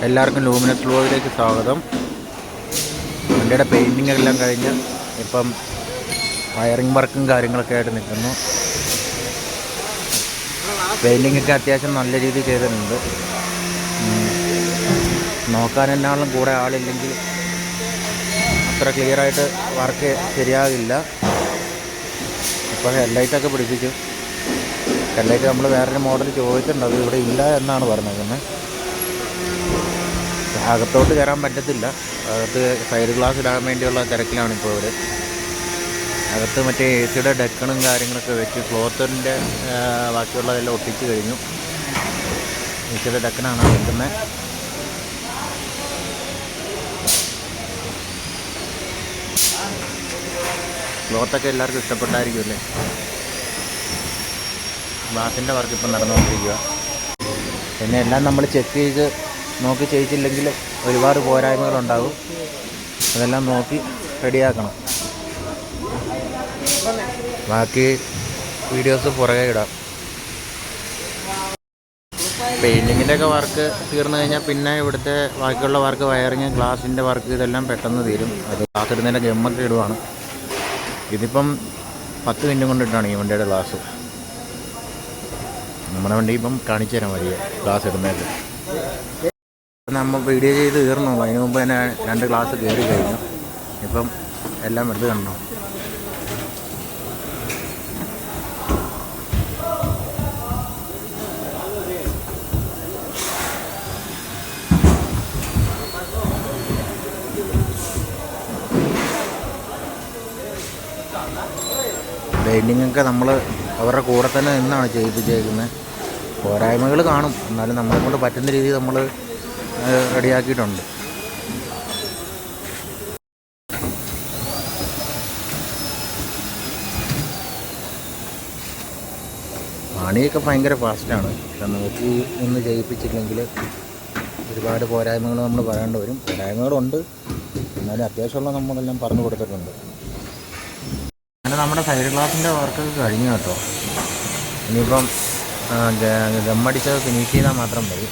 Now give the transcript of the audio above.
എല്ലാവർക്കും ലൂമിനസ് വ്ലോഗിലേക്ക് സ്വാഗതം. വണ്ടിയുടെ പെയിൻറ്റിംഗ് എല്ലാം കഴിഞ്ഞ് ഇപ്പം വയറിംഗ് വർക്കും കാര്യങ്ങളൊക്കെ ആയിട്ട് നിൽക്കുന്നു. പെയിൻറ്റിങ്ങൊക്കെ അത്യാവശ്യം നല്ല രീതിയിൽ ചെയ്തിട്ടുണ്ട്. നോക്കാൻ എന്നാളും കൂടെ ആളില്ലെങ്കിൽ അത്ര ക്ലിയറായിട്ട് വർക്ക് ശരിയാകില്ല. ഇപ്പോൾ ഹെഡ്ലൈറ്റൊക്കെ പിടിപ്പിച്ചു. ഹെഡ്ലൈറ്റ് നമ്മൾ വേറൊരു മോഡൽ ചോദിച്ചിട്ടുണ്ട്, അത് ഇവിടെ ഇല്ല എന്നാണ് പറഞ്ഞേക്കുന്നത്. അകത്തോട്ട് കയറാൻ പറ്റത്തില്ല. അകത്ത് സൈഡ് ഗ്ലാസ് ഇടാൻ വേണ്ടിയുള്ള തിരക്കിലാണ് ഇപ്പോൾ ഇവർ. അകത്ത് മറ്റേ എ സിയുടെ ഡെക്കണും കാര്യങ്ങളൊക്കെ വെച്ച് ക്ലോത്തിൻ്റെ ബാക്കിയുള്ളതെല്ലാം ഒട്ടിച്ച് കഴിഞ്ഞു. എ സിയുടെ ഡെക്കനാണ് വെക്കുന്നത്. ക്ലോത്തൊക്കെ എല്ലാവർക്കും ഇഷ്ടപ്പെട്ടായിരിക്കും അല്ലേ. ഗ്ലാസിൻ്റെ വർക്ക് ഇപ്പം നടന്നുകൊണ്ടിരിക്കുക. പിന്നെ എല്ലാം നമ്മൾ ചെക്ക് ചെയ്ത് നോക്കി ചെയ്യിച്ചില്ലെങ്കിൽ ഒരുപാട് പോരായ്മകളുണ്ടാകും. അതെല്ലാം നോക്കി റെഡിയാക്കണം. ബാക്കി വീഡിയോസ് പുറകെ ഇടാം. പെയിൻറ്റിങ്ങിൻ്റെയൊക്കെ വർക്ക് തീർന്നു കഴിഞ്ഞാൽ പിന്നെ ഇവിടുത്തെ ബാക്കിയുള്ള വർക്ക്, വയറിങ്, ഗ്ലാസിൻ്റെ വർക്ക്, ഇതെല്ലാം പെട്ടെന്ന് തീരും. അത് ഗ്ലാസ് ഇടുന്നതിൻ്റെ ഗമ്മൊക്കെ ഇടുവാണ്. ഇതിപ്പം 10 മിനിറ്റ് കൊണ്ടിട്ടാണ് ഈ വണ്ടിയുടെ ഗ്ലാസ്. നമ്മുടെ വണ്ടി ഇപ്പം കാണിച്ചു തരാൻ മതി ഗ്ലാസ് ഇടുന്നത്. നമ്മൾ വീഡിയോ ചെയ്ത് തീർന്നുള്ളൂ. അതിന് മുമ്പ് തന്നെ 2 ഗ്ലാസ് കയറി കഴിഞ്ഞു. ഇപ്പം എല്ലാം എടുത്ത് കണ്ടു. പെയിൻറ്റിങ്ങൊക്കെ നമ്മൾ അവരുടെ കൂടെ തന്നെ നിന്നാണ് ചെയ്യിപ്പിച്ചേക്കുന്നത്. പോരായ്മകൾ കാണും, എന്നാലും നമ്മളെ കൊണ്ട് പറ്റുന്ന രീതിയിൽ നമ്മൾ റെഡിയാക്കിയിട്ടുണ്ട്. പണിയൊക്കെ ഭയങ്കര ഫാസ്റ്റാണ്. നോക്കി ഒന്ന് ചെയ്യിപ്പിച്ചില്ലെങ്കിൽ ഒരുപാട് പോരായ്മകൾ നമ്മൾ പറയേണ്ടി വരും. പോരായ്മകളുണ്ട്, എന്നാലും അത്യാവശ്യമുള്ള നമ്മളെല്ലാം പറഞ്ഞു കൊടുത്തിട്ടുണ്ട്. അങ്ങനെ നമ്മുടെ സൈഡ് ഗ്ലാസിൻ്റെ വർക്കൊക്കെ കഴിഞ്ഞു കേട്ടോ. ഇനിയിപ്പം ഗമ്മടിച്ചത് ഫിനിഷ് ചെയ്താൽ മാത്രം മതി.